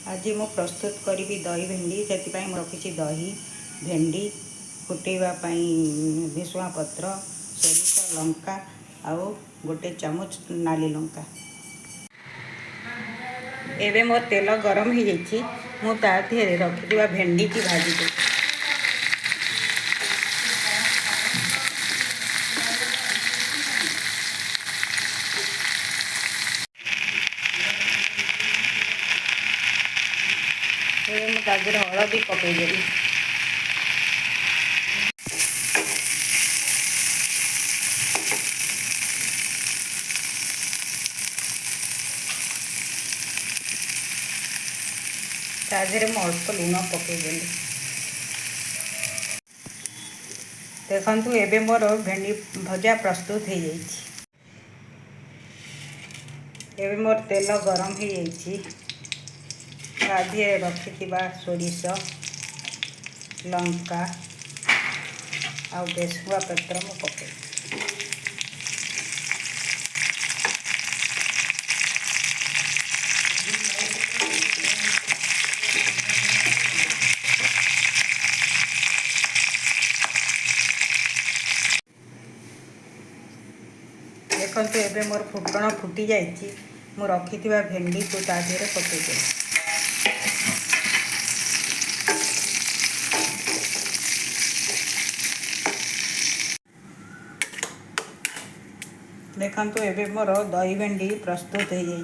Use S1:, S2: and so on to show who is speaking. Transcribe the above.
S1: आज मु प्रस्तुत करी दही भेंडी से रखी दही भेंडी फुटेवा भुसुआ पत्र सोरिष लंका आउ गोटे चामच नाली लंका। एबे मोर तेल गरम हो जाइए मुझे रखी भेंडी की भाजी दे। मुझे हलदी पकईदेवी तादेह अल्प लुण पकईदेली। देखु एबे मोर भेंडी भजा प्रस्तुत हो जाइए। एबे मोर तेल गरम हो जाइए तादे रखि सोरिष लंका आ भुसुआ पत्र मु पकई। देखु एबे मोर फुटण फुटी जाइए मु रखि भेंडी को तादेह पकईदे। देखु एबे मोर दही भेंडी प्रस्तुत हो जाइए।